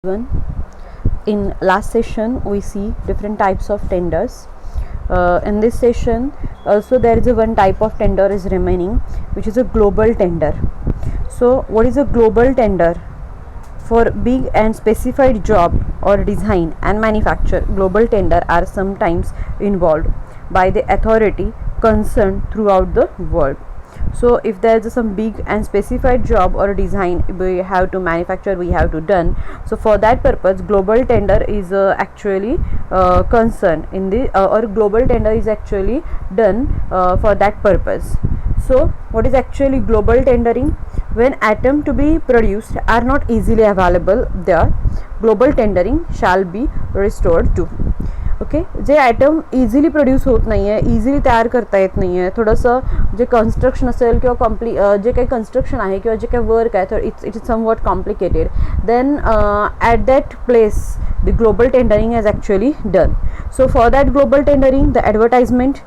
One. In last session we see different types of tenders. In this session also there is a one type of tender is remaining, which is a global tender. So what is a global tender? For big and specified job or design and manufacture, global tender are sometimes involved by the authority concerned throughout the world. So if there is some big and specified job or design we have to manufacture, we have to done, so for that purpose global tender is actually concerned in the or global tender is actually done for that purpose. So what is actually global tendering? When items to be produced are not easily available, there global tendering shall be restored to. Okay जे item easily produce होत नाही आहे, easily तयार करता येत नाही आहे, थोडंसं जे कन्स्ट्रक्शन असेल किंवा जे काही कन्स्ट्रक्शन आहे किंवा जे काही वर्क आहे तर it's is somewhat complicated, then at that place the global tendering has actually done. So for that global tendering the advertisement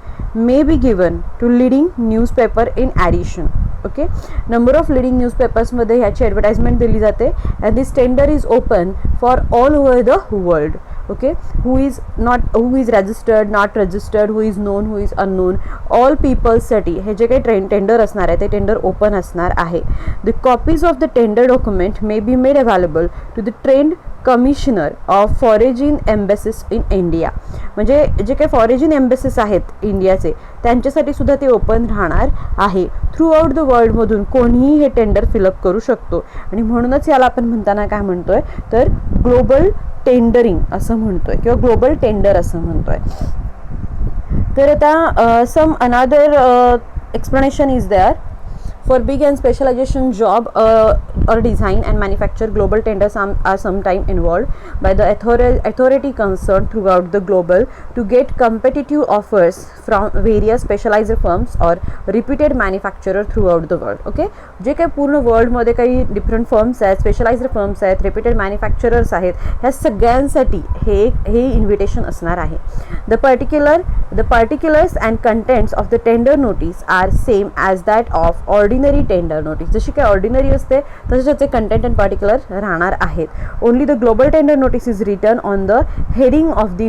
may be given to leading newspaper in addition. Okay, number of leading न्यूजपेपर्समध्ये ह्याची advertisement दिली जाते. And this tender is open for all over the world. Okay, who is registered, not registered, who is known, who is unknown, all पीपल्ससाठी हे जे काही tender असणार आहे ते टेंडर ओपन असणार आहे. The copies of the tender document may be made available to the trade commissioner of foreign embassies in India. म्हणजे जे काही फॉरेन एम्बेसीज आहेत इंडियाचे त्यांच्यासाठी सुद्धा ते ओपन राहणार आहे. थ्रू आउट द वर्ल्डमधून कोणीही हे टेंडर फिलअप करू शकतो आणि म्हणूनच याला आपण म्हणताना काय म्हणतोय तर ग्लोबल टेंडरिंग असं म्हणतोय किंवा ग्लोबल टेंडर असं म्हणतोय. तर आता some another explanation is there. For big and specialization job or design and manufacture, global tenders are sometimes involved by the authority concerned throughout the global to get competitive offers from various specialized firms or reputed manufacturer throughout the world. Okay, जे काही पूर्ण वर्ल्डमध्ये काही different firms आहेत, specialised firms आहेत, reputed manufacturers आहेत, ह्या सगळ्यांसाठी हे इन्व्हिटेशन असणार आहे. The particulars and contents of the tender notice are same as that of ordinary tender notice. जशी काही ऑर्डिनरी असते तसे त्याचे कंटेंट अँड पार्टिक्युलर राहणार आहेत. Only the global tender notice is written on the heading of the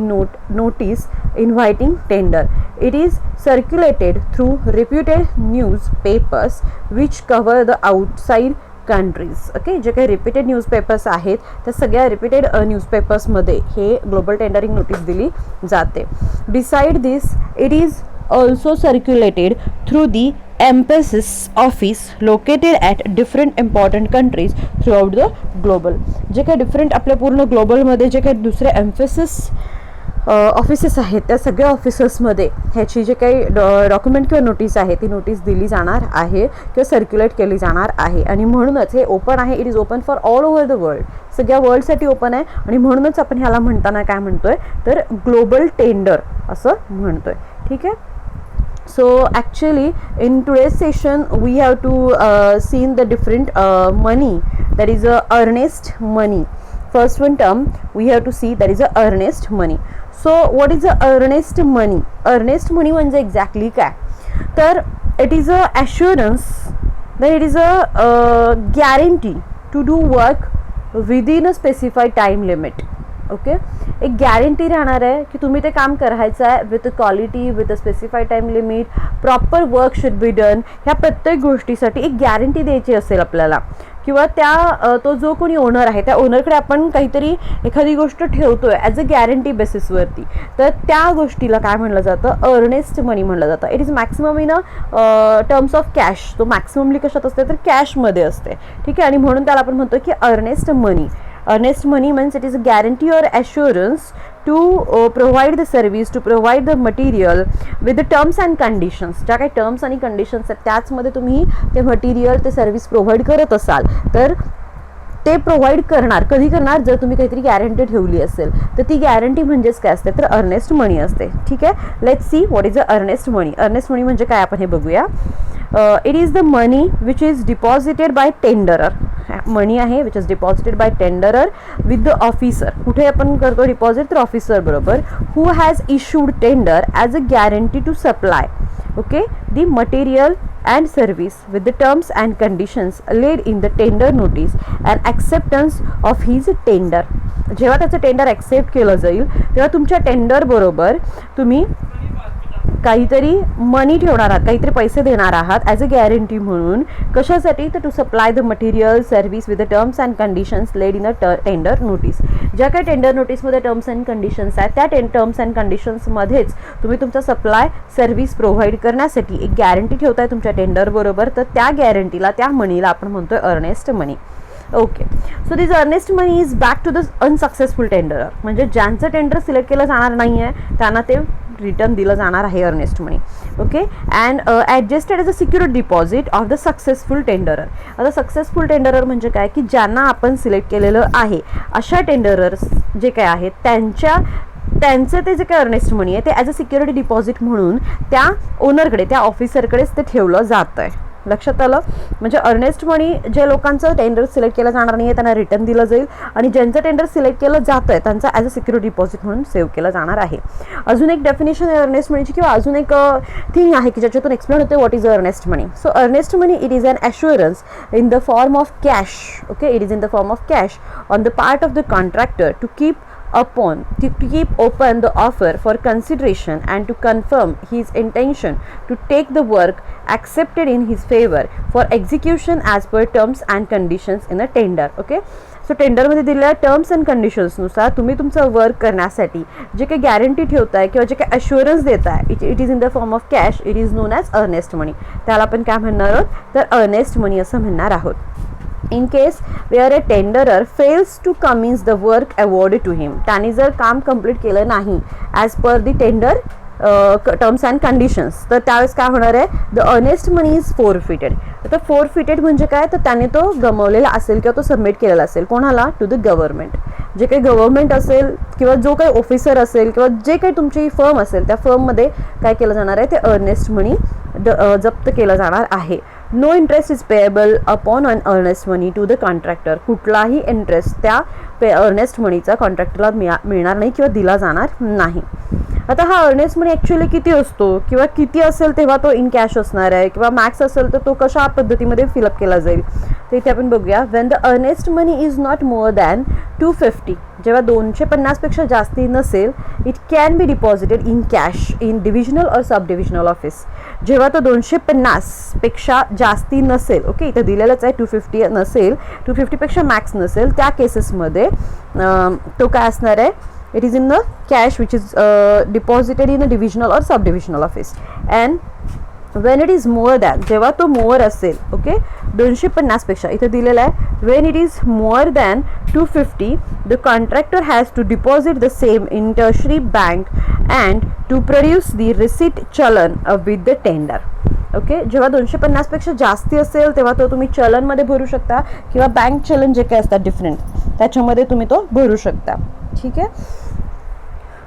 notice inviting tender. It is circulated through reputed news papers which cover the outside countries. Okay, जे काही repeated newspapers आहेत त्या सगळ्या repeated न्यूजपेपर्समध्ये हे global tendering notice दिली जाते. Beside this it is also circulated through the embassies office located at different important countries throughout the global. जे काही डिफरंट आपल्या पूर्ण ग्लोबलमध्ये जे काही दुसरे एम्फेसिस ऑफिसेस आहेत त्या सगळ्या ऑफिसेसमध्ये ह्याची जे काही डॉक्युमेंट किंवा नोटीस आहे ती नोटीस दिली जाणार आहे किंवा सर्क्युलेट केली जाणार आहे. आणि म्हणूनच हे ओपन आहे. It is open for all over the world. सगळ्या वर्ल्डसाठी ओपन आहे आणि म्हणूनच आपण ह्याला म्हणताना काय म्हणतोय तर ग्लोबल टेंडर असं म्हणतोय. ठीक आहे. So actually in today's session we have to seen the different money, that is a earnest money. First one term we have to see, that is a earnest money. So what is a earnest money? Earnest money म्हणजे exactly काय तर it is a assurance that it is a guarantee to do work within a specified time limit. Okay, एक guarantee राहणार आहे की तुम्ही ते काम करायचं आहे with quality, with a specified time limit, proper work should be done. ह्या प्रत्येक गोष्टीसाठी एक गॅरंटी द्यायची असेल आपल्याला किंवा त्या तो जो कोणी ओनर आहे त्या ओनरकडे आपण काहीतरी एखादी गोष्ट ठेवतोय ॲज अ गॅरंटी बेसिसवरती, तर त्या गोष्टीला काय म्हणलं जातं अर्नेस्ट मनी म्हणलं जातं. It is maximum in a terms of cash. तो मॅक्सिममली कशात असते तर कॅशमध्ये असते. ठीक आहे, आणि म्हणून त्याला आपण म्हणतो की earnest money. Earnest money means it is a guarantee or assurance to provide the service, to provide the material with the terms and conditions. ज्या काही टर्म्स आणि कंडिशन्स आहेत त्याचमध्ये तुम्ही ते मटेरियल, ते सर्व्हिस प्रोव्हाइड करत असाल तर ते प्रोव्हाइड करणार. कधी करणार जर तुम्ही काहीतरी गॅरंटी ठेवली असेल तर ती गॅरंटी म्हणजेच काय असते तर अर्नेस्ट मनी असते. ठीक आहे, let's see what is a earnest money. Earnest money म्हणजे काय आपण हे बघूया. It is the money which is deposited by tenderer. Money आहे which is deposited by tenderer with the officer. कुठे आपण करतो डिपॉझिट तर ऑफिसर बरोबर. Who has issued tender as a guarantee to supply okay the material and service with the terms and conditions laid in the tender notice and acceptance of his tender. जेव्हा त्याचं tender accept केलं जाईल तेव्हा तुमच्या tender बरोबर तुम्ही काहीतरी मनी ठेवणार आहात, काहीतरी पैसे देणार आहात ॲज अ गॅरंटी म्हणून. कशासाठी? तर to supply the material service with the terms and conditions laid in a tender notice. ज्या काही टेंडर नोटीसमध्ये टर्म्स अँड कंडिशन्स आहेत त्या टर्म्स अँड कंडिशन्समध्येच तुम्ही तुमचा सप्लाय सर्व्हिस प्रोव्हाइड करण्यासाठी एक गॅरंटी ठेवताय तुमच्या टेंडर बरोबर. तर त्या गॅरंटीला, त्या मनीला आपण म्हणतोय earnest money. Okay, so this earnest money is back to the unsuccessful tender. म्हणजे ज्यांचं टेंडर सिलेक्ट केलं जाणार नाही आहे त्यांना ते रिटर्न दिलं जाणार आहे earnest money. Okay, and adjusted as a security deposit of the successful tenderer. आता सक्सेसफुल टेंडरर म्हणजे काय की ज्यांना आपण सिलेक्ट केलेलं आहे अशा टेंडरर्स जे काय आहेत त्यांचं ते जे काही अर्नेस्ट मनी आहे ते ॲज अ सिक्युरिटी डिपॉझिट म्हणून त्या ओनरकडे, त्या ऑफिसरकडेच ते ठेवलं जातं आहे. लक्षात आलं? म्हणजे अर्नेस्ट मनी जे लोकांचं टेंडर सिलेक्ट केलं जाणार नाही आहे त्यांना रिटर्न दिलं जाईल आणि ज्यांचं टेंडर सिलेक्ट केलं जातं आहे त्यांचा ॲज अ सिक्युरिटी डिपॉझिट म्हणून सेव्ह केलं जाणार आहे. अजून एक डेफिनेशन आहे अर्नेस्ट मनीची किंवा अजून एक थिंग आहे की ज्याच्यातून एक्सप्लेन होते what is earnest money. So earnest money it is an assurance in the form of cash. Okay, it is in the form of cash on the part of the contractor to keep open the offer for consideration and to confirm his intention to take the work accepted in his favor for execution as per terms and conditions in a tender. Okay, so टेंडरमध्ये दिलेल्या terms and कंडिशन्सनुसार तुम्ही तुमचं work करण्यासाठी जे काही guarantee ठेवताय किंवा जे काही अश्युरन्स देताय it is in the form of cash, it is non as earnest money. त्याला आपण काय म्हणणार आहोत तर अर्नेस्ट मनी असं म्हणणार आहोत. In case where a tenderer fails to commence the work awarded to him, त्याने जर काम कंप्लीट केलं नाही as per the tender terms and conditions, तर त्यावेळेस काय होणार आहे the earnest money is forfeited. तर फोरफिटेड म्हणजे काय तर त्याने तो गमावलेला असेल किंवा तो सबमिट केलेला असेल कोणाला टू द गव्हर्नमेंट. जे काही गव्हर्नमेंट असेल किंवा जो काही ऑफिसर असेल किंवा जे काही तुमची फर्म असेल त्या फर्ममध्ये काय केलं जाणार आहे ते अर्नेस्ट मनी जप्त केलं जाणार आहे. No interest is payable upon an earnest money to the contractor. कुठलाही इंटरेस्ट त्या अर्नेस्ट मनीचा कॉन्ट्रॅक्टरला मिळणार नाही किंवा दिला जाणार नाही. आता हा अर्नेस्ट मनी ॲक्च्युअली किती असतो किंवा किती असेल तेव्हा तो इन कॅश असणार आहे किंवा मॅक्स असेल तर तो कशा पद्धतीमध्ये फिलअप केला जाईल तर इथे आपण बघूया. Wien the earnest money is not more than 250, जेव्हा 250पेक्षा जास्ती नसेल it can be deposited in cash in divisional और सब डिव्हिजनल ऑफिस. जेव्हा तो 250पेक्षा जास्ती नसेल, ओके इथं दिलेलंच आहे 250 नसेल, 250पेक्षा मॅक्स नसेल त्या केसेसमध्ये तो काय असणार आहे it is in the cash which is deposited in a divisional or subdivisional office. And when it is more than, जेव्हा तो more असेल, ओके 250पेक्षा इथे दिलेलं आहे when it is more than 250 the contractor has to deposit the same in tertiary bank and to produce the receipt चलन with the tender. Okay, जेव्हा 250पेक्षा जास्ती असेल तेव्हा तो तुम्ही चलनमध्ये भरू शकता किंवा बँक चलन जे काही असतात डिफरंट त्याच्यामध्ये तुम्ही तो भरू शकता. ठीक आहे.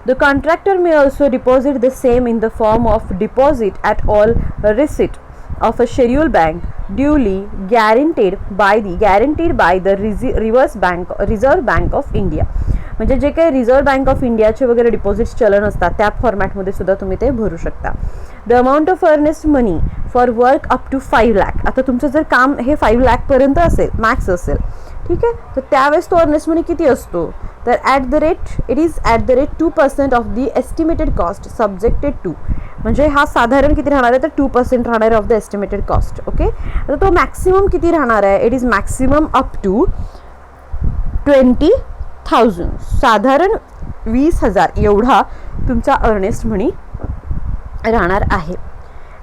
The contractor may also deposit the same in the form of deposit at all receipt of a scheduled bank duly guaranteed by the Reserve Bank of India. म्हणजे जे काही रिझर्व्ह बँक ऑफ इंडियाचे वगैरे डिपॉझिट्स चलन असतात त्या फॉर्मॅटमध्ये सुद्धा तुम्ही ते भरू शकता. The amount of earnest money for work up to 5 lakh. आता तुमचं जर काम हे 5 लाखपर्यंत असेल, मॅक्स असेल, ठीक आहे, तर त्यावेळेस तो अर्नेस्ट मनी किती असतो तर it is at the rate 2% of the estimated cost subjected to. म्हणजे हा साधारण किती राहणार आहे तर 2% राहणार आहे of the estimated cost. Okay, तर तो मॅक्सिमम किती राहणार आहे it is maximum up to 20,000. साधारण 20,000 एवढा तुमचा अर्नेस्ट मनी राहणार आहे.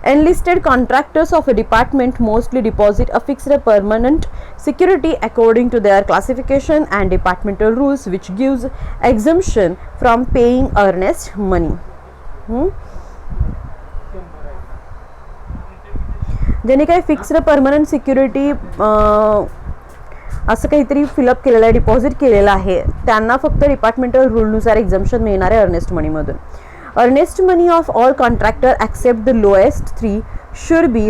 Enlisted contractors of a department mostly deposit a fixed permanent security according to their classification and departmental rules which gives exemption from paying earnest money. ज्यांनी काही fixed permanent security असं काहीतरी fill up केलेलं आहे, deposit केलेलं आहे, त्यांना फक्त डिपार्टमेंटल रूलनुसार एक्झम्पशन मिळणार आहे Ernest मनीमधून. Earnest money of all contractor except the lowest 3 should be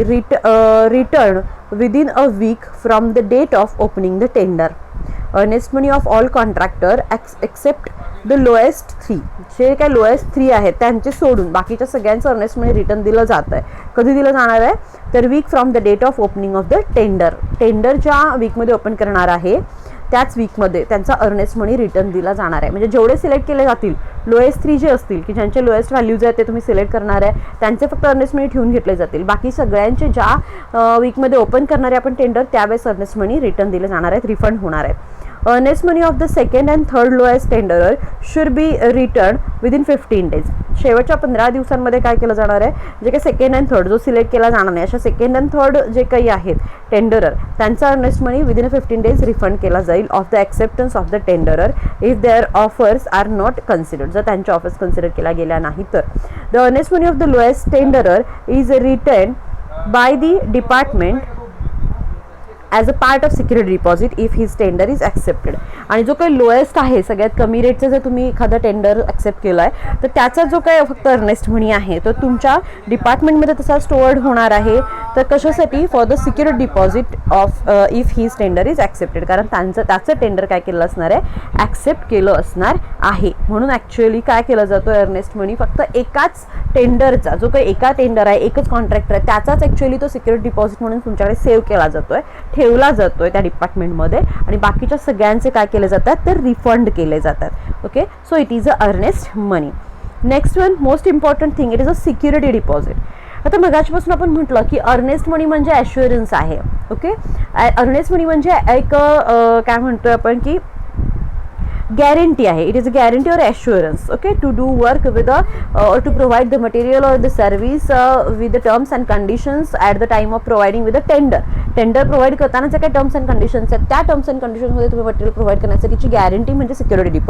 returned within a week from the date of opening the tender. Earnest money of all contractor except the lowest 3, जे काय lowest 3 आहेत त्यांचे सोडून बाकीच्या सगळ्यांचं earnest money return दिलं जात आहे. कधी दिलं जाणार आहे तर week from the date of opening of the tender. Tender ज्या वीकमध्ये ओपन करणार आहे त्याच वीकमध्ये त्यांचा अर्नेस्ट मनी रिटर्न दिला जाणार आहे. म्हणजे जेवढे सिलेक्ट केले जातील लोएस्ट 3 जे असतील की ज्यांचे लोएस्ट व्हॅल्यूज आहेत ते तुम्ही सिलेक्ट करणार आहे त्यांचे फक्त अर्नेस्ट मनी ठेवून घेतले जातील. बाकी सगळ्यांचे ज्या वीकमध्ये ओपन करणारे आपण टेंडर त्यावेळेस अर्नेस्ट मनी रिटर्न दिले जाणार आहेत, रिफंड होणार आहेत. Earnest money of the second and third lowest tenderer should be return within 15 days. शेवटच्या 15 दिवसांमध्ये काय केलं जाणार आहे, जे काही सेकंड अँड थर्ड जो सिलेक्ट केला जाणार नाही अशा सेकंड अँड थर्ड जे काही आहेत टेंडरर त्यांचा earnest money within 15 days refund केला जाईल of the acceptance of the tenderer if their offers are not considered. जर त्यांच्या ऑफर्स कन्सिडर केल्या गेल्या नाही तर the earnest money of the lowest tenderer is return by the department as a part of security deposit if his tender is accepted. आणि जो काही lowest आहे सगळ्यात कमी रेटचं जर तुम्ही एखादा टेंडर ॲक्सेप्ट केला आहे तर त्याचा जो काय फक्त अर्नेस्ट मनी आहे तो तुमच्या डिपार्टमेंटमध्ये तसा स्टोअर्ड होणार आहे. तर कशासाठी, for the security deposit of if his tender is accepted. कारण त्याचं टेंडर काय केलं असणार आहे, ॲक्सेप्ट केलं असणार आहे. म्हणून ॲक्च्युअली काय केलं जातो अर्नेस्ट मनी फक्त एकाच टेंडरचा, जो काही एका टेंडर आहे एकच कॉन्ट्रॅक्टर आहे त्याचाच ॲक्च्युअली तो सिक्युरिटी डिपॉझिट म्हणून तुमच्याकडे सेव्ह केला जातोय, ठेवला जातोय त्या डिपार्टमेंटमध्ये. आणि बाकीच्या सगळ्यांचे काय केले जातात तर रिफंड केले जातात. Okay, so it is a earnest money. Next one most important thing, it is a security deposit. आता मगाचपासून आपण म्हटलं की अर्नेस्ट मनी म्हणजे ॲश्युरन्स आहे. ओके, अर्नेस्ट मनी म्हणजे एक काय म्हणतोय आपण की गॅरंटी आहे. इट इज अ गॅरंटी और assurance. Okay, to do work with or to provide the material or the service with the terms and conditions at the time of providing with the tender. Tender provide करताना जे काही terms and conditions आहेत त्या terms and कंडिशन्समध्ये तुम्ही material provide करण्यासाठीची guarantee म्हणजे security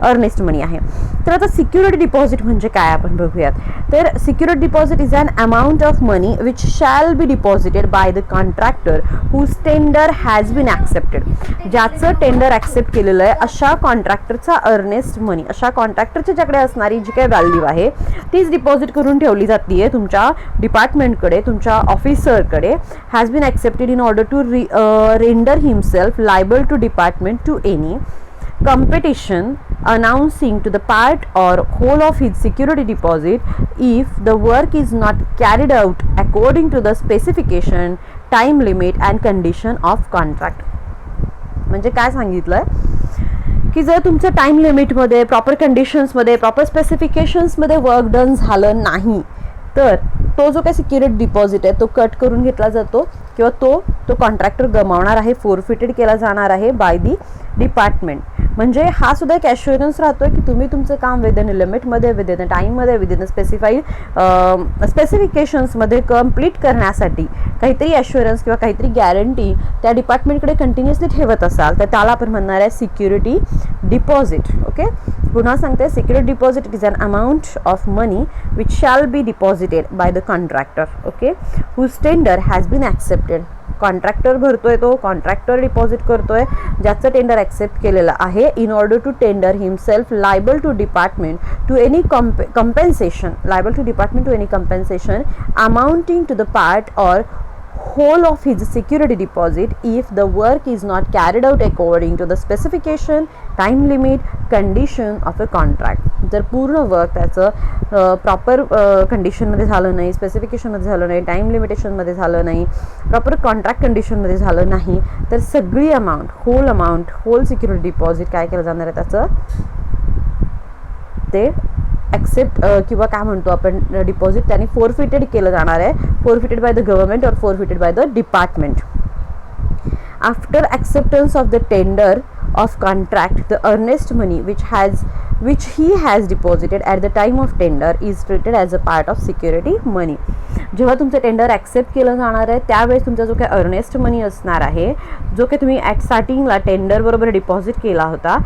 earnest money आहे. तर आता सिक्युरिटी डिपॉझिट म्हणजे काय आपण बघूयात. तर security deposit is an amount of money which shall be deposited by the contractor whose tender has been accepted. ज्याचं टेंडर ॲक्सेप्ट केलेलं आहे अशा कॉन्ट्रॅक्टरचा अर्नेस्ट मनी, अशा कॉन्ट्रॅक्टरच्या ज्याकडे असणारी जी काही व्हॅल्यू आहे तीच डिपॉझिट करून ठेवली जाते तुमच्या डिपार्टमेंटकडे, तुमच्या ऑफिसरकडे. Has been accepted in order to render himself liable to department to any competition announcing to the part or whole of his security deposit if the work is not carried out according to the specification, time limit and condition of contract. म्हणजे काय सांगितलंय की जर तुमच्या time लिमिटमध्ये, proper कंडिशन्समध्ये, proper स्पेसिफिकेशन्समध्ये work done झालं नाही तर तो जो काही सिक्युरिटी डिपॉझिट आहे तो कट करून घेतला जातो किंवा तो कॉन्ट्रॅक्टर गमावणार आहे, फोरफिटेड केला जाणार आहे बाय दी डिपार्टमेंट. म्हणजे हा सुद्धा एक ॲश्युरन्स राहतोय की तुम्ही तुमचं काम विदिन लिमिटमध्ये, विदिन टाईममध्ये, विदिन स्पेसिफाईड स्पेसिफिकेशन्समध्ये कम्प्लीट करण्यासाठी काहीतरी ॲश्युरन्स किंवा काहीतरी गॅरंटी त्या डिपार्टमेंटकडे कंटिन्युअसली ठेवत असाल तर त्याला आपण म्हणणार आहे सिक्युरिटी डिपॉझिट. ओके, पुन्हा सांगते, security deposit it is an amount of money which shall be deposited by the contractor. Okay, whose tender has been accepted. Contractor भरतोय, तो कॉन्ट्रॅक्टर डिपॉझिट करतोय ज्याचं टेंडर ॲक्सेप्ट केलेलं आहे in order to tender himself liable to department to any compensation, liable to department to any compensation amounting to the part or whole of his security deposit if the work is not carried out according to the specification, time limit, condition of a contract. जर पूर्ण work त्याचं proper कंडिशनमध्ये झालं नाही, स्पेसिफिकेशनमध्ये झालं नाही, time लिमिटेशनमध्ये झालं नाही, प्रॉपर कॉन्ट्रॅक्ट कंडिशनमध्ये झालं नाही तर सगळी अमाऊंट, होल सिक्युरिटी डिपॉझिट काय केलं जाणार आहे त्याचं ते ॲक्सेप्ट किंवा काय म्हणतो आपण डिपॉझिट त्याने फोरफिटेड केलं जाणार आहे, फोरफिटेड बाय द गव्हर्नमेंट और forfeited bye the department. After acceptance of the tender of contract, the earnest money which he has deposited at the time of tender is treated as a part of security money. जेव्हा तुमचं tender accept केलं जाणार आहे त्यावेळेस तुमचा जो काही earnest money असणार आहे, जो काही तुम्ही ॲट स्टार्टिंगला टेंडर बरोबर डिपॉझिट केला होता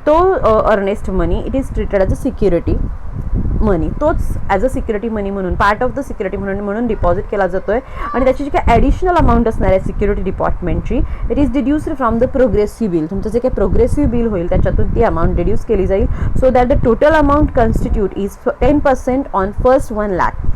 तो earnest money it is treated as a security money. तोच ॲज अ सिक्युरिटी मनी म्हणून, पार्ट ऑफ द सिक्युरिटी म्हणून डिपॉझिट केला जातोय. आणि त्याची जी काही ॲडिशनल अमाऊंट असणार आहे सिक्युरिटी डिपॉर्टमेंटची it is deduced from the progressive bill. तुमचं जे काही प्रोग्रेसिव्ह बिल होईल त्याच्यातून ती अमाऊंट डिड्यूस केली जाईल. So that the total amount constitute is 10% on first 1 lakh.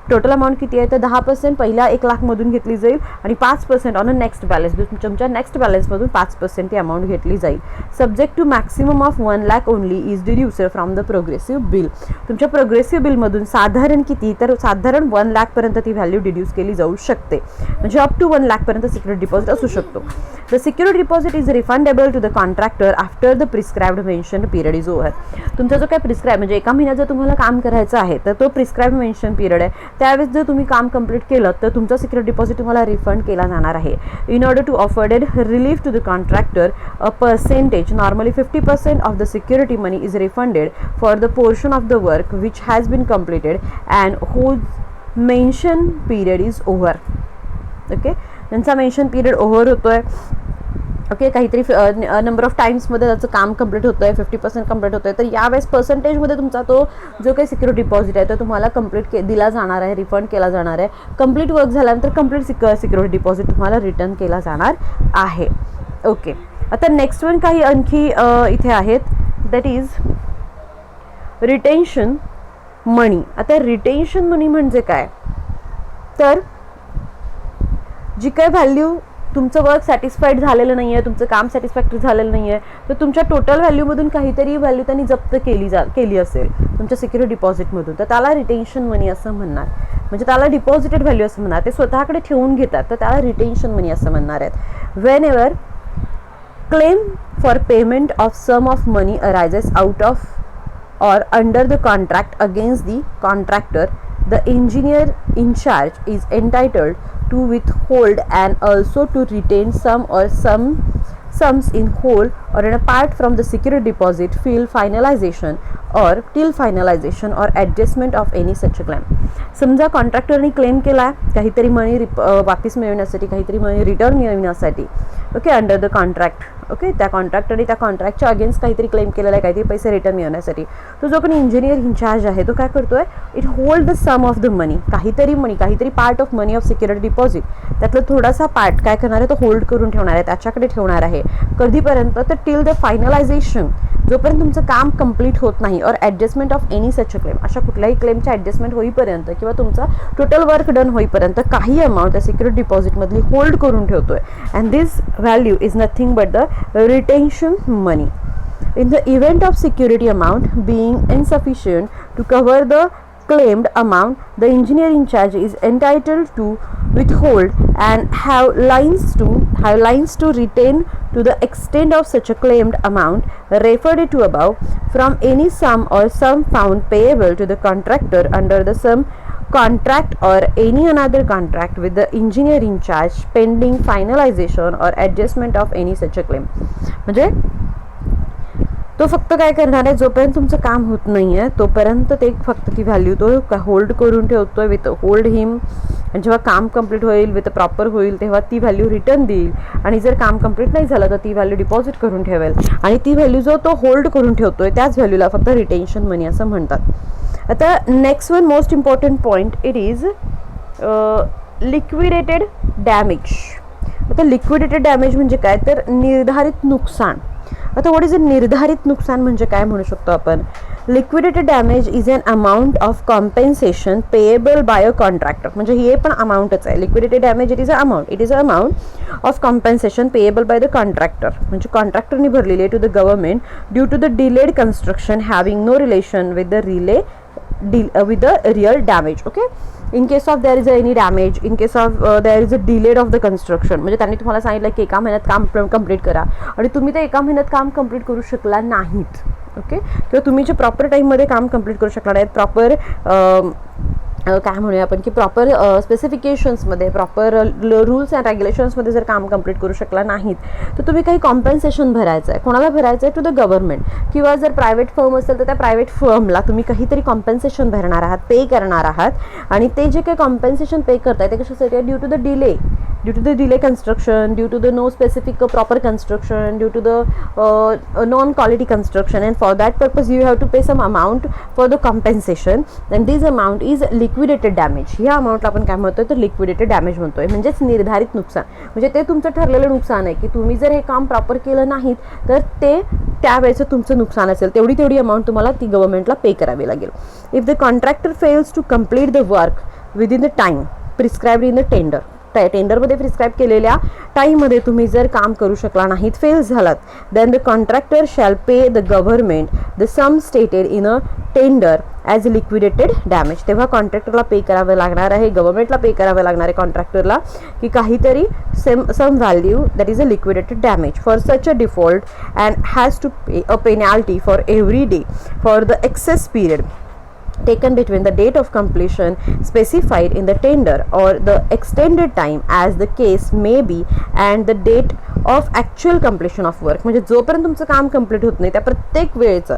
Total amount किती आहे तर 10% पहिल्या 1 लाखमधून घेतली जाईल आणि 5% ऑन अ नेक्स्ट बॅलन्स, तुमच्या नेक्स्ट बॅलन्समधून 5% ती अमाऊंट घेतली जाईल. Subject to maximum of 1 lakh only is deducer from the progressive bill. तुमच्या प्रोग्रेसिव्ह बिलमधून साधारण किती तर साधारण 1 लाखपर्यंत ती व्हॅल्यू डिड्यूस केली जाऊ शकते. म्हणजे अप टू 1 लाखपर्यंत सिक्युरिटी डिपॉझिट असू शकतो. The security deposit is refundable to the contractor after the prescribed mention period is over. तुमचा जो काय प्रिस्क्राइब म्हणजे एका महिन्यात जर तुम्हाला काम करायचं आहे तर तो प्रिस्क्राइब मेन्शन पिरियड आहे, त्यावेळेस जर तुम्ही काम कंप्लीट केलं तर तुमचा सिक्युरिटी डिपॉझिट तुम्हाला रिफंड केला जाणार आहे. In order to afforded relief to the contractor a percentage normally 50% of the security money is refunded for the portion of the work which has been completed and whose mention period is over. Okay, त्यांचा mention period over होतोय. Okay, काहीतरी number of टाईम्समध्ये त्याचं काम complete होतं आहे, 50% complete होतं आहे, तर यावेळेस पर्सेंटेजमध्ये तुमचा तो जो काही सिक्युरिटी डिपॉझिट आहे तो तुम्हाला कंप्लीट दिला जाणार आहे, रिफंड केला जाणार आहे. कंप्लीट वर्क झाल्यानंतर कंप्लीट सिक्युरिटी डिपॉझिट तुम्हाला रिटर्न केला जाणार आहे. ओके, आता नेक्स्ट वन काही आणखी इथे आहेत, दॅट इज रिटेन्शन मनी. आता रिटेन्शन मनी म्हणजे काय तर जी काय व्हॅल्यू तुमचं वर्क सॅटिस्फाईड झालेलं नाही आहे, तुमचं काम सॅटिस्फॅक्टरी झालेलं नाही आहे, तर तुमच्या टोटल व्हॅल्यूमधून काहीतरी व्हॅल्यू त्यांनी जप्त केली असेल तुमच्या सिक्युरिटी डिपॉझिटमधून, तर त्याला रिटेन्शन मनी असं म्हणणार. म्हणजे त्याला डिपॉझिटेड व्हॅल्यू असं म्हणणार, ते स्वतःकडे ठेवून घेतात तर त्याला रिटेन्शन मनी असं म्हणणार आहेत. Whenever claim for payment of sum of money arises out of or under the contract against the contractor, the engineer in charge is entitled to withhold and also to retain some or some sums in whole or in a part from the security deposit till finalization or adjustment of any such claim. समजा कॉन्ट्रॅक्टरने claim केला काहीतरी मनी वापस मिळवण्यासाठी, काहीतरी मनी return मिळवण्यासाठी. Okay, under the contract. Okay, त्या कॉन्ट्रॅक्टरने त्या कॉन्ट्रॅक्टच्या against काहीतरी क्लेम केलेला आहे, काहीतरी पैसे रिटर्न मिळवण्यासाठी. तो जो कोणी इंजिनियर इन्चार्ज आहे तो काय करतोय, it hold the sum of the money, काहीतरी part of money of security deposit, त्यातला थोडासा पार्ट काय करणार आहे तो होल्ड करून ठेवणार आहे, त्याच्याकडे ठेवणार आहे. कधीपर्यंत तर टिल द फायनलायझेशन, जोपर्यंत तुमचं काम कंप्लीट होत नाही, और adjustment of any such claim, अशा कुठल्याही क्लेमच्या ॲडजस्टमेंट होईपर्यंत किंवा तुमचा टोटल वर्क डन होईपर्यंत काही अमाऊंट त्या सिक्युरिटी डिपॉझिटमधली होल्ड करून ठेवतोय. And this value is nothing but the retention money. In the event of security amount being insufficient to cover the claimed amount, the engineer in charge is entitled to withhold and have lines to retain to the extent of such a claimed amount referred to above from any sum or sum found payable to the contractor under the sum contract or any another contract with the engineer in charge pending finalization or adjustment of any such a claim. म्हणजे तो फक्त काय करणार आहे, जोपर्यंत तुमचं काम होत नाही आहे तोपर्यंत ते फक्त ती व्हॅल्यू तो होल्ड करून ठेवतोय विथ होल्ड हिम. आणि जेव्हा काम कंप्लीट होईल, विथ प्रॉपर होईल, तेव्हा ती व्हॅल्यू रिटर्न देईल. आणि जर काम कंप्लीट नाही झालं तर ती व्हॅल्यू डिपॉझिट करून ठेवेल. आणि ती व्हॅल्यू जो तो होल्ड करून ठेवतोय त्याच व्हॅल्यूला फक्त रिटेन्शन मनी असं म्हणतात. आता next one most important point, it is liquidated damage. आता लिक्विडेटेड डॅमेज म्हणजे काय तर निर्धारित नुकसान. आता व्हॉट इज अ निर्धारित नुकसान म्हणजे काय म्हणू शकतो आपण. Liquidated damage is an amount of compensation payable by a contractor. म्हणजे हे पण अमाऊंटच आहे. Liquidated damage it is a amount of compensation payable by the contractor. म्हणजे कॉन्ट्रॅक्टरने भरलेली आहे to the government due to the delayed construction having no relation with the real damage. Okay, in case of there is any damage, in case of there is a delayed of the construction, म्हणजे त्यांनी तुम्हाला सांगितलं की एका महिन्यात काम complete करा आणि तुम्ही ते एका महिन्यात काम कंप्लीट करू शकला नाहीत. ओके, किंवा तुम्ही जे प्रॉपर टाईममध्ये काम कंप्लीट करू शकला नाहीत, प्रॉपर काय म्हणूया आपण की प्रॉपर स्पेसिफिकेशन्समध्ये, प्रॉपर रूल्स अँड रेग्युलेशन्समध्ये जर काम कंप्लीट करू शकला नाहीत तर तुम्ही काही कॉम्पेन्सेशन भरायचं आहे. कोणाला भरायचं आहे, टू द गव्हर्नमेंट. किंवा जर प्रायव्हेट फर्म असेल तर त्या प्रायव्हेट फर्मला तुम्ही काहीतरी कॉम्पेन्सेशन भरणार आहात, पे करणार आहात. आणि ते जे काही कॉम्पेन्सेशन पे करताय ते कशासाठी आहे, due to the delay construction, due to the no specific proper construction, due to the non-quality construction, and for that purpose you have to pay some amount for the compensation, and this amount is liquidated damage. ह्या अमाऊंटला आपण काय म्हणतोय तर liquidated damage म्हणतोय. म्हणजेच निर्धारित नुकसान. म्हणजे ते तुमचं ठरलेलं नुकसान आहे की तुम्ही जर हे काम प्रॉपर केलं नाहीत तर ते त्यावेळेचं तुमचं नुकसान असेल, तेवढी अमाऊंट तुम्हाला ती गव्हर्नमेंटला पे करावी लागेल. If the contractor fails to complete the work within the time prescribed in the tender. टेंडरमध्ये प्रिस्क्राईब केलेल्या टाईममध्ये तुम्ही जर काम करू शकला नाहीत, फेल झालात, then the contractor shall pay the government the sum stated in a tender as liquidated damage. तेव्हा कॉन्ट्रॅक्टरला पे करावं लागणार आहे, गव्हर्नमेंटला पे करावं लागणार आहे कॉन्ट्रॅक्टरला की काहीतरी some value that is a liquidated damage for such a default and has to pay a penalty for every day for the excess period taken between the date of completion specified in the tender or the extended time as the case may be and the date of actual completion of work. म्हणजे जोपर्यंत तुमचं काम complete होत नाही त्या प्रत्येक वेळेचं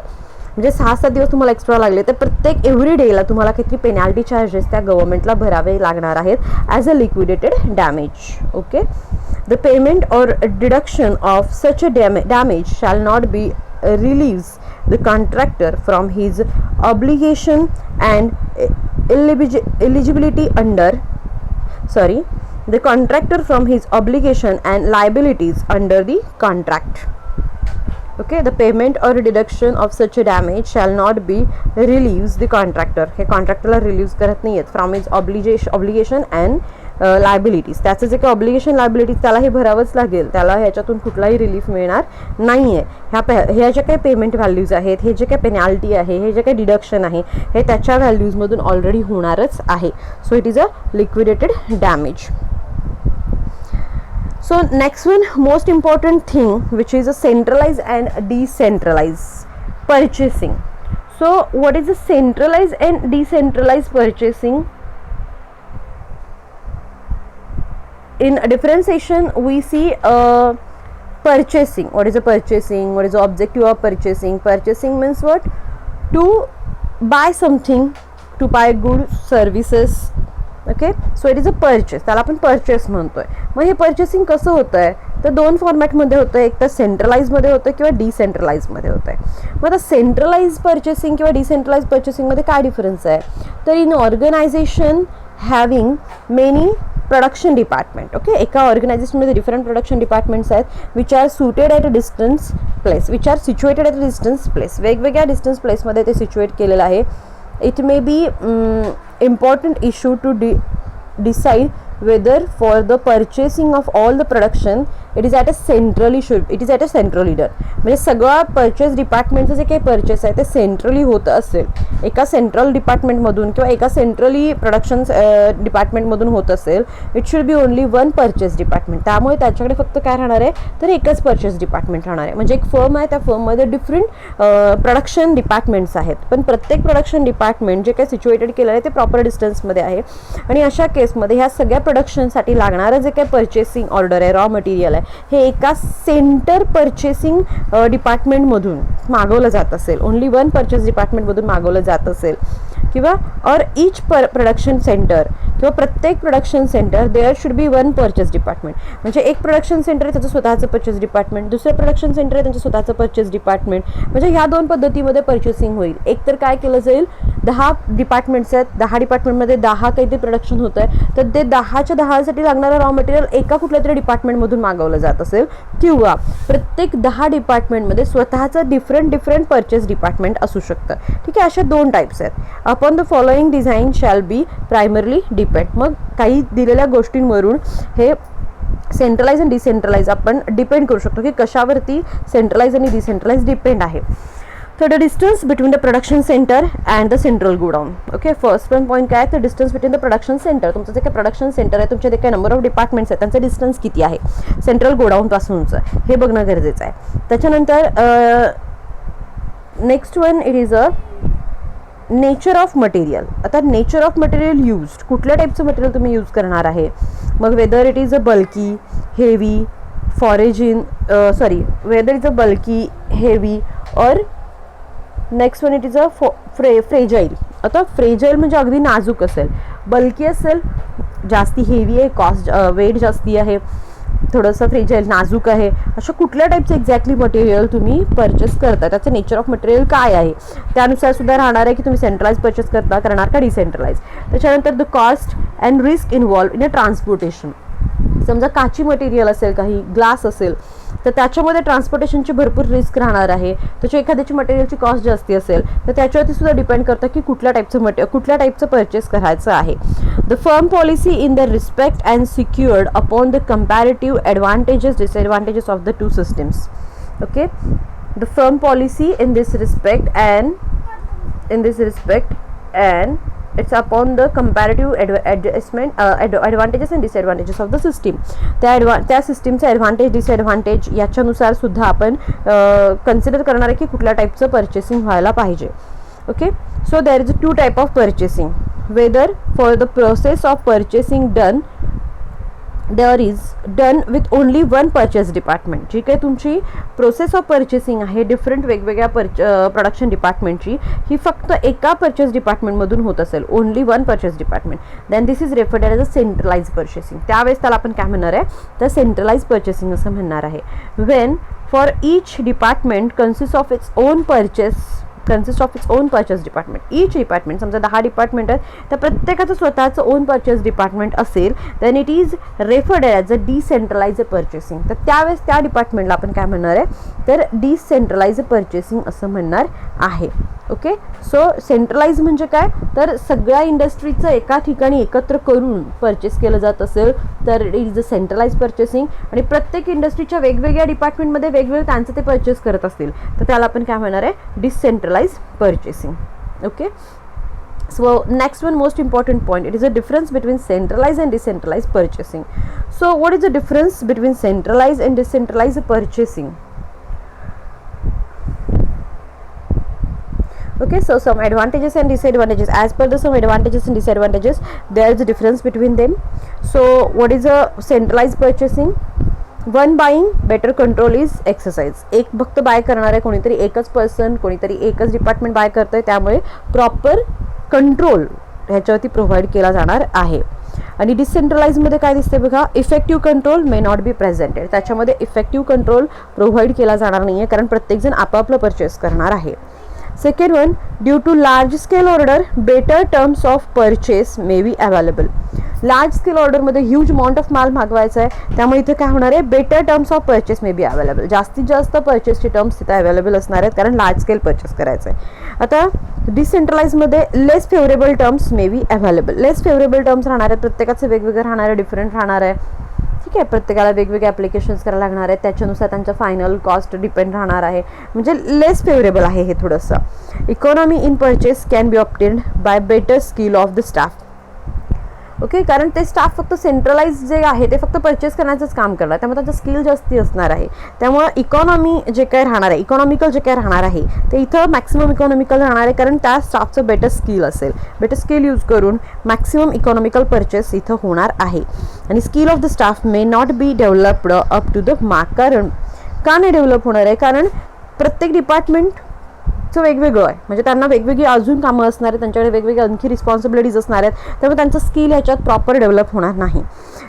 म्हणजे 6-7 दिवस तुम्हाला एक्स्ट्रा लागले तर प्रत्येक एव्हरी डेला तुम्हाला किती पेनॅल्टी चार्जेस त्या गव्हर्नमेंटला भरावे लागणार आहेत as a liquidated damage. Okay. The payment or deduction of such a damage shall not be relieves the contractor from his obligation and eligibility under the contractor from his obligation and liabilities under the contract. Okay, the payment or deduction of such a damage shall not be relieves the contractor. हे कॉन्ट्रॅक्टरला relieve करत नाही आहेत from his obligation and liabilities. त्याचं जे काही obligation liabilities त्याला हे भरावंच लागेल, त्याला ह्याच्यातून कुठलाही रिलीफ मिळणार नाही आहे. ह्या ज्या काही पेमेंट व्हॅल्यूज आहेत, हे जे काही पेनॅल्टी आहे, हे जे काही डिडक्शन आहे, हे त्याच्या व्हॅल्यूजमधून ऑलरेडी होणारच आहे. So it is a liquidated damage. So next one, most important thing, which is a centralized and decentralized purchasing. So what is a centralized and decentralized purchasing? In differentiation we see purchasing. What is a purchasing? What is the objective of purchasing? Purchasing means what? To buy something, to buy goods, services. Okay. So it is a purchase, त्याला आपण purchase म्हणतोय. मग हे purchasing कसं होतं आहे तर 2 फॉर्मॅटमध्ये होतं आहे, एक तर सेंट्रलाइजमध्ये होतं किंवा डिसेंट्रलाइजमध्ये होतं आहे. मग आता सेंट्रलाइज पर्चेसिंग किंवा डिसेंट्रलाइज पर्चेसिंगमध्ये काय डिफरन्स आहे तर in organisation having many production department. Okay. एका ऑर्गनायझेशनमध्ये डिफरंट प्रोडक्शन डिपार्टमेंट्स आहेत which are suited at a distance place, which are situated at a distance place. वेगवेगळ्या डिस्टन्स प्लेसमध्ये ते सिच्युएट केलेलं आहे. It may be important issue to decide whether for the purchasing of all the production it is at a central leader. म्हणजे सगळं purchase डिपार्टमेंटचं जे काही purchase आहे ते सेंट्रली होत असेल, एका सेंट्रल डिपार्टमेंटमधून किंवा एका सेंट्रली प्रोडक्शन डिपार्टमेंटमधून होत असेल, it should be only one purchase department. त्यामुळे त्याच्याकडे फक्त काय राहणार आहे तर एकच परचेस डिपार्टमेंट राहणार आहे. म्हणजे एक फर्म आहे, त्या फर्ममध्ये डिफरंट प्रोडक्शन डिपार्टमेंट्स आहेत, पण प्रत्येक प्रोडक्शन डिपार्टमेंट जे काही सिच्युएटेड केलेलं आहे ते प्रॉपर डिस्टन्समध्ये आहे. आणि अशा केसमध्ये ह्या सगळ्या प्रोडक्शनसाठी लागणारं जे काही पर्चेसिंग ऑर्डर आहे, रॉ मटेरियल आहे, हे एका सेंटर पर्चेसिंग डिपार्टमेंटमधून मागवलं जात असेल, ओनली वन परचेस डिपार्टमेंटमधून मागवलं जात असेल किंवा और इच प्रोडक्शन सेंटर किंवा प्रत्येक production centre there should be one purchase department. म्हणजे एक प्रोडक्शन सेंटर आहे त्याचं स्वतःचं परचेस डिपार्टमेंट, दुसरं प्रोडक्शन सेंटर आहे त्यांचं स्वतःचं परचेस डिपार्टमेंट. म्हणजे ह्या 2 पद्धतीमध्ये पर्चेसिंग होईल. एक तर काय केलं जाईल, 10 डिपार्टमेंट्स आहेत, 10 डिपार्टमेंटमध्ये 10 काहीतरी प्रोडक्शन होत आहे, तर ते 10च्या 10साठी लागणारं रॉ मटेरियल एका कुठल्या तरी डिपार्टमेंटमधून मागवलं जात असेल किंवा प्रत्येक 10 डिपार्टमेंटमध्ये स्वतःचं डिफरंट परचेस डिपार्टमेंट असू शकतं. ठीक आहे. अशा 2 टाईप्स आहेत. Upon the following design shall be primarily depend. मग काही दिलेल्या गोष्टींवरून हे सेंट्रलाइज आणि डिसेंट्रलाइज आपण डिपेंड करू शकतो की कशावरती सेंट्रलाइज आणि डिसेंट्रलाइज डिपेंड आहे. So the distance between the production center and the central godown. Okay, first one point काय आहे तर distance between the production centre. तुमचं जे काही प्रोडक्शन सेंटर आहे, तुमचे जे काही नंबर ऑफ डिपार्टमेंट्स आहेत, त्यांचं डिस्टन्स किती आहे सेंट्रल गोडाऊन पासूनचं हे बघणं गरजेचं आहे. त्याच्यानंतर next one it is a nature of material. आता नेचर ऑफ मटेरियल यूज्ड, कुठल्या टाईपचं मटेरियल तुम्ही यूज करणार आहे. मग whether it is a bulky, heavy, whether is a bulky, heavy और next one it is a fragile. आता fragile म्हणजे अगदी नाजूक असेल, बल्की असेल, जास्ती हेवी आहे, कॉस्ट वेट जास्ती आहे, थोडंसं फ्रेजाईल नाजूक आहे. अशा कुठल्या टाईपचं एक्झॅक्टली मटेरियल तुम्ही परचेस करता, त्याचं नेचर ऑफ मटेरियल काय आहे त्यानुसार सुद्धा राहणार आहे की तुम्ही सेंट्रलाइज परचेस करणार का डिसेंट्रलाइज. त्याच्यानंतर the cost and risk involve in a transportation. समजा काची मटेरियल असेल, काही ग्लास असेल, तर त्याच्यामध्ये ट्रान्सपोर्टेशनची भरपूर रिस्क राहणार आहे. त्याच्या एखाद्याची मटेरियलची कॉस्ट जास्ती असेल तर त्याच्यावरती सुद्धा डिपेंड करतं की कुठल्या टाईपचं परचेस करायचं आहे. The firm policy in the respect and secured upon the comparative advantages disadvantages of the two systems. Okay, the firm policy in this respect and it's upon the comparative advantages and disadvantages of the system. त्या सिस्टीमचे advantage disadvantage याच्यानुसार सुद्धा आपण consider करणार आहे की कुठल्या टाईपचं परचेसिंग व्हायला पाहिजे. Okay, so there is 2 type of purchasing. Whether for the process of purchasing done there is done with only one purchase department. जी काही तुमची प्रोसेस ऑफ परचेसिंग आहे डिफरंट वेगवेगळ्या प्रोडक्शन डिपार्टमेंटची, ही फक्त एका परचेस डिपार्टमेंटमधून होत असेल, only one purchase department, then this is referred as a centralise purchasing. त्यावेळेस त्याला आपण काय म्हणणार आहे, तर सेंट्रलाइज परचेसिंग असं म्हणणार आहे. When for each department consist of its own purchase department. Each department, समजा 10 डिपार्टमेंट आहेत, तर प्रत्येकाचं स्वतःचं ओन परचेस डिपार्टमेंट असेल, then it is referred as a decentralise purchasing. तर त्यावेळेस त्या डिपार्टमेंटला आपण काय म्हणणार आहे, तर डिसेंट्रलाइज परचेसिंग असं म्हणणार आहे. ओके, सो सेंट्रलाइज म्हणजे काय, तर सगळ्या इंडस्ट्रीचं एका ठिकाणी एकत्र करून परचेस केलं जात असेल तर it is a centralise purchasing. आणि प्रत्येक इंडस्ट्रीच्या वेगवेगळ्या डिपार्टमेंटमध्ये वेगवेगळं त्यांचं ते परचेस करत असतील, तर त्याला आपण काय म्हणणार आहे, decentralise purchasing. Okay, so next one most important point, it is a difference between centralized and decentralized purchasing. So what is the difference between centralized and decentralized purchasing? Okay, so some advantages and disadvantages. As per the some advantages and disadvantages, there is a difference between them. So what is a centralized purchasing? One buying, better control is exercise. एक फक्त bye करणार आहे कोणीतरी, एकच person, कोणीतरी एकच department bye करत आहे, त्यामुळे प्रॉपर कंट्रोल ह्याच्यावरती प्रोव्हाइड केला जाणार आहे. आणि डिसेंट्रलाइजमध्ये काय दिसते बघा, effective control may not B presented. त्याच्यामध्ये इफेक्टिव्ह कंट्रोल प्रोव्हाइड केला जाणार नाही आहे, कारण प्रत्येकजण आपापलं परचेस करणार आहे. Second one, due to large scale order, better terms of purchase may be available. Large scale ऑर्डरमध्ये ह्यूज अमाऊंट ऑफ माल मागवायचा आहे, त्यामुळे इथे काय होणार आहे, better terms of purchase may be available. जास्तीत जास्त परचेसचे टर्म्स तिथे अवेलेबल असणार आहेत, कारण लार्ज स्केल परचेस करायचं आहे. आता डिसेंट्रलाइजमध्ये less favourable terms may be available. Less favourable terms राहणार आहेत, प्रत्येकाचे वेगवेगळे राहणार आहे, डिफरंट राहणार आहे. ठीक आहे, प्रत्येकाला वेगवेगळे ॲप्लिकेशन्स करायला लागणार आहेत, त्याच्यानुसार त्यांचा फायनल कॉस्ट डिपेंड राहणार आहे, म्हणजे लेस फेवरेबल आहे हे थोडंसं. Economy in purchase can be obtained by better skill of the staff. Okay, कारण ते स्टाफ फक्त सेंट्रलाइज जे आहे ते फक्त परचेस करण्याचंच काम करणार, त्यामुळे त्यांचं स्किल जास्ती असणार आहे. त्यामुळे इकॉनॉमी जे काय राहणार आहे, इकॉनॉमिकल जे काय राहणार आहे ते इथं मॅक्सिमम इकॉनॉमिकल राहणार आहे, कारण त्या स्टाफचं बेटर स्किल असेल. बेटर स्किल यूज करून मॅक्सिमम इकॉनॉमिकल परचेस इथं होणार आहे. आणि skill of the staff may not be developed up to the mark. कारण का नाही डेव्हलप होणार आहे, कारण प्रत्येक डिपार्टमेंटचं वेगवेगळं आहे, म्हणजे त्यांना वेगवेगळी अजून कामं असणार आहेत, त्यांच्याकडे वेगवेगळ्या आणखी रिस्पॉन्सिबिलिटीज असणार आहेत, त्यामुळे त्यांचं स्किल ह्याच्यात प्रॉपर डेव्हलप होणार नाही.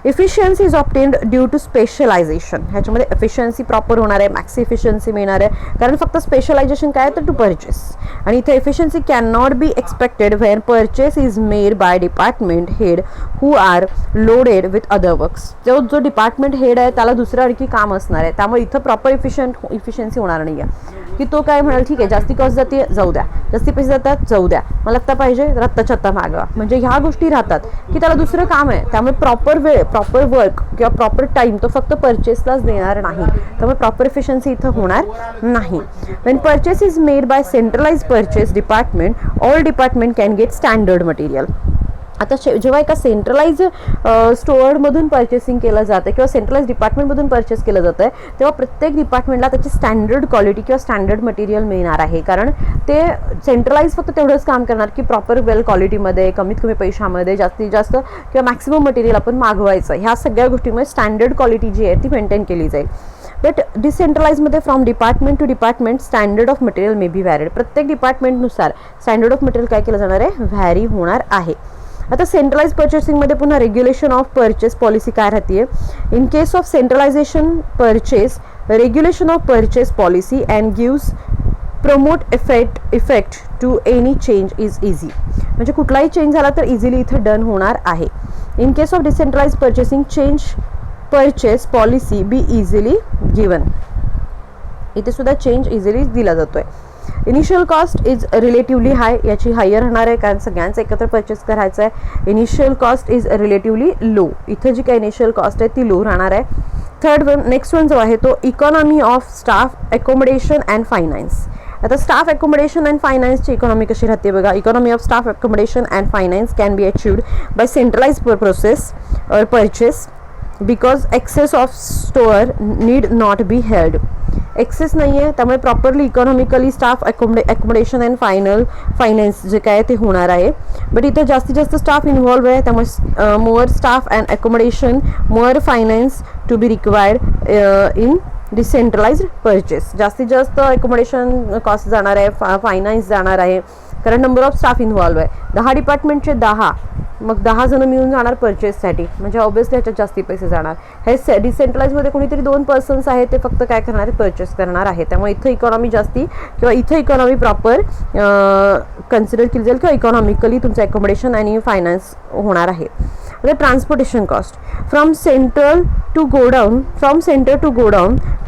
Efficiency is obtained due to specialisation. ह्याच्यामध्ये एफिशियन्सी प्रॉपर होणार आहे, मॅक्स इफिशियन्सी मिळणार आहे, कारण फक्त स्पेशलायझेशन काय तर टू परचेस. आणि इथे efficiency can not be expected when purchase is made by department head who are loaded with other works. जो डिपार्टमेंट हेड आहे त्याला दुसरं आणखी काम असणार आहे, त्यामुळे इथं प्रॉपर इफिशियन्सी होणार नाही आहे, की तो काय म्हणाल ठीक आहे जास्ती कॉस्ट जाते जाऊ द्या, जास्ती पैसे जातात जाऊ द्या, मला आत्ता पाहिजे तर आत्ताच्या आत्ता मागवा. म्हणजे ह्या गोष्टी राहतात की त्याला दुसरं काम आहे, त्यामुळे प्रॉपर वेळ, प्रॉपर वर्क किंवा प्रॉपर टाईम तो फक्त परचेसलाच देणार नाही, त्यामुळे प्रॉपर एफिशियन्सी इथं होणार नाही. When purchase is made by centralise purchase department, all department can get standard material. आता जेव्हा एका सेंट्रलाइज स्टोअरमधून परचेसिंग केलं जातं किंवा सेंट्रलाइज डिपार्टमेंटमधून परचेस केलं जातं आहे, तेव्हा प्रत्येक डिपार्टमेंटला त्याची स्टँडर्ड क्वालिटी किंवा स्टँडर्ड मटेरियल मिळणार आहे, कारण ते सेंट्रलाइज फक्त तेवढंच काम करणार की प्रॉपर वेल क्वालिटीमध्ये, कमीत कमी पैशामध्ये जास्तीत जास्त किंवा मॅक्सिमम मटेरियल आपण मागवायचं. ह्या सगळ्या गोष्टींमुळे स्टँडर्ड क्वालिटी जी आहे ती मेंटेन केली जाईल. बट डिसेंट्रलाइजमध्ये from department to department standard of material may be varied. प्रत्येक डिपार्टमेंटनुसार स्टँडर्ड ऑफ मटेरियल काय केलं जाणार आहे, व्हॅरी होणार आहे. आता सेंट्रलाइज परचेसिंगमध्ये पुन्हा रेग्युलेशन ऑफ परचेस पॉलिसी काय राहते. In case of centralization purchase, regulation of purchase policy and gives promote effect to any change is easy. म्हणजे कुठलाही चेंज झाला तर इझिली इथं डन होणार आहे. In case of decentralise purchasing, change purchase policy be easily given. इथे सुद्धा change easily दिला जातोय. Initial cost is relatively high, याची हायर राहणार आहे कारण सगळ्यांचं एकत्र परचेस करायचं आहे. Initial cost is relatively low, इथं जी काही इनिशियल कॉस्ट आहे ती लो राहणार आहे. थर्ड वन, नेक्स्ट वन जो आहे तो economy of staff accommodation and finance. आता स्टाफ अकोमोडेशन अँड फायनान्सची इकॉनॉमी कशी राहते बघा. Economy of staff accommodation and finance can be achieved by centralize process और purchase because excess of store need not be held. Excess नाही आहे त्यामुळे properly economically staff accommodation and finance जे काय ते होणार आहे. बट इथं जास्तीत जास्त स्टाफ इन्व्हॉल्व आहे त्यामुळे more staff and accommodation, more finance to be required in decentralised purchase. जास्तीत जास्त अकोमोडेशन कॉस्ट जाणार आहे, फायनान्स जाणार आहे कारण नंबर ऑफ स्टाफ इन्व्हॉल्व आहे. 10 डिपार्टमेंटचे 10, मग 10 जण मिळून जाणार परचेससाठी म्हणजे ऑब्विसली ह्याच्यात जास्ती पैसे जाणार. हे डिसेंट्रलाइजमध्ये कोणीतरी 2 पर्सन्स आहेत ते फक्त काय करणार आहे, परचेस करणार आहे. त्यामुळे इथं इकॉनॉमी जास्ती किंवा इथं इकॉनॉमी प्रॉपर कन्सिडर केली जाईल किंवा इकॉनॉमिकली तुमचं अकोमोडेशन आणि फायनान्स होणार आहे. आता transportation cost from centre to godown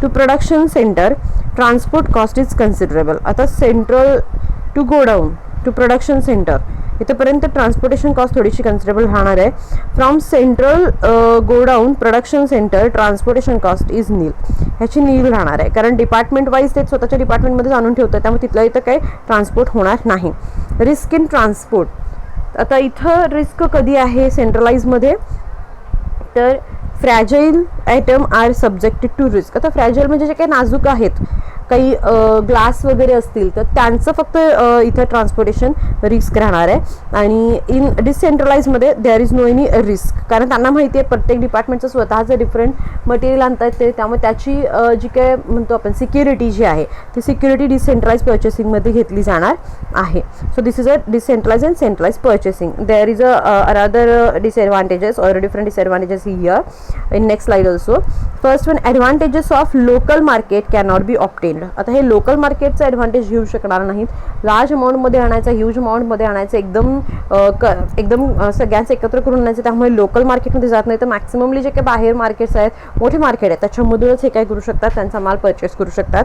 to production centre, transportation cost is considerable. आता central to godown to production centre इथंपर्यंत ट्रान्सपोर्टेशन कॉस्ट थोडीशी कन्सिडरेबल राहणार आहे. From central godown production centre transportation cost is nil, ह्याची nil राहणार आहे कारण department wise ते स्वतःच्या डिपार्टमेंटमध्येच आणून ठेवतात त्यामुळे तिथलं इथं काही ट्रान्सपोर्ट होणार नाही. रिस्क इन ट्रान्सपोर्ट, आता इथं रिस्क कधी आहे सेंट्रलाइजमध्ये तर fragile item are subjected to risk. आता फ्रॅजाईल म्हणजे जे काही नाजूक आहेत काही ग्लास वगैरे असतील तर त्यांचं फक्त इथं ट्रान्सपोर्टेशन रिस्क राहणार आहे. आणि इन डिसेंट्रलाइजमध्ये there is no any risk कारण त्यांना माहिती आहे प्रत्येक डिपार्टमेंटचं स्वतःचं डिफरंट मटेरियल आणता येते त्यामुळे त्याची जी काय म्हणतो आपण सिक्युरिटी जी आहे ती सिक्युरिटी डिसेंट्रलाइज पर्चेसिंगमध्ये घेतली जाणार आहे. So this is a decentralize and centralize purchasing. There is another disadvantages और different disadvantages here in next slide also. First one, advantages of local market can not be obtained. आता हे local मार्केटचा advantage घेऊ शकणार नाहीत. Large अमाऊंटमध्ये आणायचं, huge अमाऊंटमध्ये आणायचं, एकदम सगळ्यांचं एकत्र करून आणायचं त्यामुळे लोकल मार्केटमध्ये जात नाही. तर मॅक्सिममली जे काही बाहेर मार्केट्स आहेत मोठे मार्केट आहेत त्याच्यामधूनच हे काय करू शकतात त्यांचा माल परचेस करू शकतात.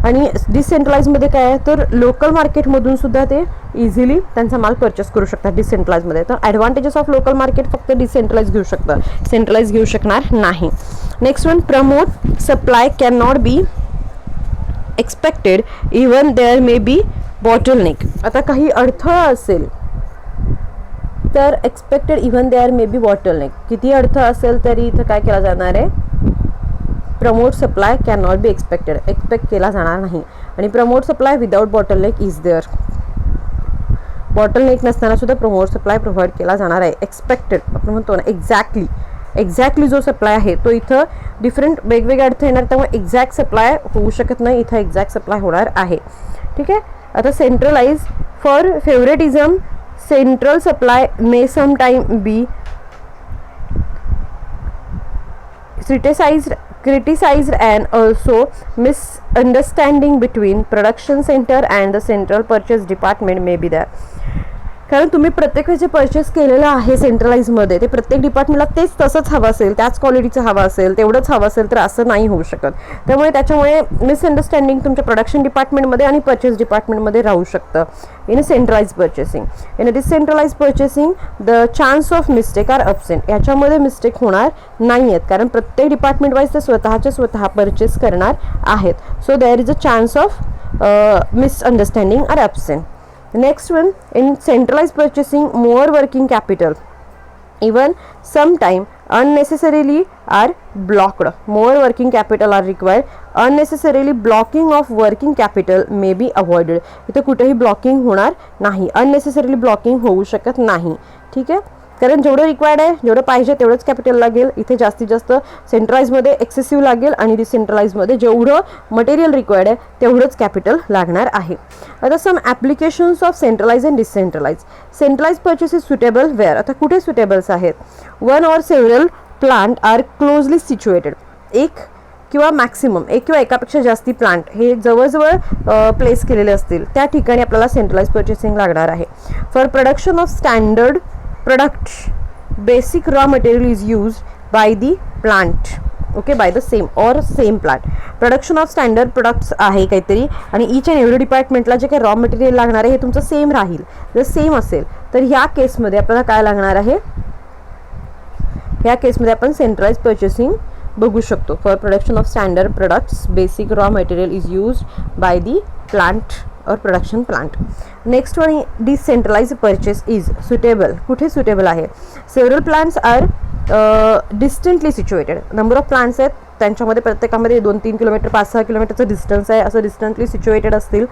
आणि डिसेंट्रलाइजमध्ये काय आहे तर लोकल मार्केटमधून सुद्धा ते इझिली त्यांचा माल परचेस करू शकतात डिसेंट्रलाइजमध्ये. तर ॲडव्हान्टेजेस ऑफ लोकल मार्केट फक्त डिसेंट्रलाइज घेऊ शकतात, सेंट्रलाइज घेऊ शकणार नाही. Next one, promote supply can not be expected even there may be bottleneck. आता काही अडथळा असेल तर expected even there may be bottleneck, किती अडथळा असेल तरी इथं काय केला जाणार आहे promote supply can not be expect केला जाणार नाही. आणि promote supply without bottleneck is there, bottleneck नसताना सुद्धा प्रमोट सप्लाय प्रोव्हाइड केला जाणार आहे. एक्सपेक्टेड आपण म्हणतो ना एक्झॅक्टली जो सप्लाय आहे तो इथं डिफरंट वेगवेगळे अर्थ येणार त्यामुळे एक्झॅक्ट सप्लाय होऊ शकत नाही, इथं एक्झॅक्ट सप्लाय होणार आहे. ठीक आहे. आता centralize for favouritism central supply may some time be criticized and also misunderstanding between production center and the central purchase department may be there. कारण तुम्ही प्रत्येक वेळेस जे परचेस केलेलं आहे सेंट्रलाइजमध्ये ते प्रत्येक डिपार्टमेंटला तेच तसंच हवं असेल, त्याच क्वालिटीचं हवं असेल, तेवढंच हवं असेल तर असं नाही होऊ शकत. त्याच्यामुळे मिसअंडरस्टँडिंग तुमच्या प्रोडक्शन डिपार्टमेंटमध्ये आणि परचेस डिपार्टमेंटमध्ये राहू शकतं in centralise purchasing. In decentralise purchasing the chance of mistake are absent, याच्यामध्ये मिस्टेक होणार नाही आहेत कारण प्रत्येक डिपार्टमेंट वाईज ते स्वतः परचेस करणार आहेत. So there is a chance of misunderstanding are absent. Next one, in centralized purchasing more working capital even sometime unnecessarily are blocked, more working capital are required, unnecessarily blocking of working capital may be avoided. इथे कुठेही blocking होणार नाही, unnecessarily blocking होऊ शकत नाही. ठीक आहे, कारण जेवढं रिक्वायर्ड आहे जेवढं पाहिजे तेवढंच कॅपिटल लागेल. इथे जास्तीत जास्त सेंट्रलाइजमध्ये एक्सेसिव्ह लागेल आणि डिसेंट्रलाइजमध्ये जेवढं मटेरियल रिक्वायर्ड आहे तेवढंच कॅपिटल लागणार आहे. आता some applications of centralize and decentralize. Centralize purchase is suitable where, आता कुठे सुटेबल्स आहेत. One or several plant are closely situated, एक किंवा मॅक्सिमम एक किंवा एकापेक्षा जास्ती प्लांट हे जवळजवळ प्लेस केलेले असतील त्या ठिकाणी आपल्याला सेंट्रलाइज पर्चेसिंग लागणार आहे. For production of standard product basic raw material is used by the plant. Okay, by the same और same plant. Production of standard products आहे काहीतरी आणि ईच अँड एव्हरी डिपार्टमेंटला जे काही रॉ मटेरियल लागणार आहे हे तुमचं सेम राहील. जर सेम असेल तर ह्या केसमध्ये आपल्याला काय लागणार आहे, ह्या केसमध्ये आपण सेंट्रलाइज पर्चेसिंग बघू शकतो. For production of standard products basic raw material is used by the plant और production plant. Next one, decentralize purchase is suitable. कुठे सुटेबल आहे? Several plants are distantly situated. Number of plants आहेत त्यांच्यामध्ये प्रत्येकामध्ये 2-3 kilometre 5-6 किलोमीटरचं distance आहे, असं डिस्टंटली situated असतील.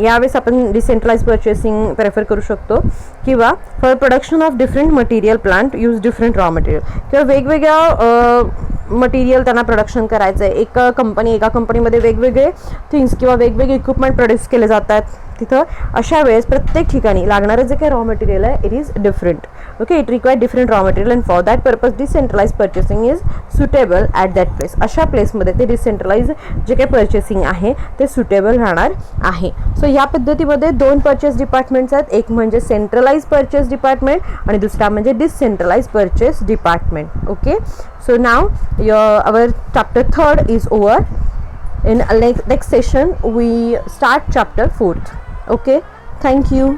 यावेळेस आपण डिसेंट्रलाइज पर्चेसिंग प्रेफर करू शकतो. किंवा for production of different material plant use different raw material. किंवा वेगवेगळ्या मटेरियल त्यांना प्रोडक्शन करायचं आहे. एका कंपनीमध्ये वेगवेगळे थिंग्स किंवा वेगवेगळे इक्विपमेंट प्रोड्यूस केले जात आहेत तिथं. अशा वेळेस प्रत्येक ठिकाणी लागणारं जे काही रॉ मटेरियल आहे it is different. Okay, it require different raw material and for that purpose decentralise purchasing is suitable at that place. अशा प्लेसमध्ये ते डिसेंट्रलाइज जे काही पर्चेसिंग आहे ते सुटेबल राहणार आहे. सो ह्या पद्धतीमध्ये 2 पर्चेस डिपार्टमेंट्स आहेत. एक म्हणजे सेंट्रलाइज पर्चेस डिपार्टमेंट आणि दुसरा म्हणजे decentralise purchase department. Okay, so नाव our chapter 3rd is over. In next session we start chapter 4th. Okay, thank you.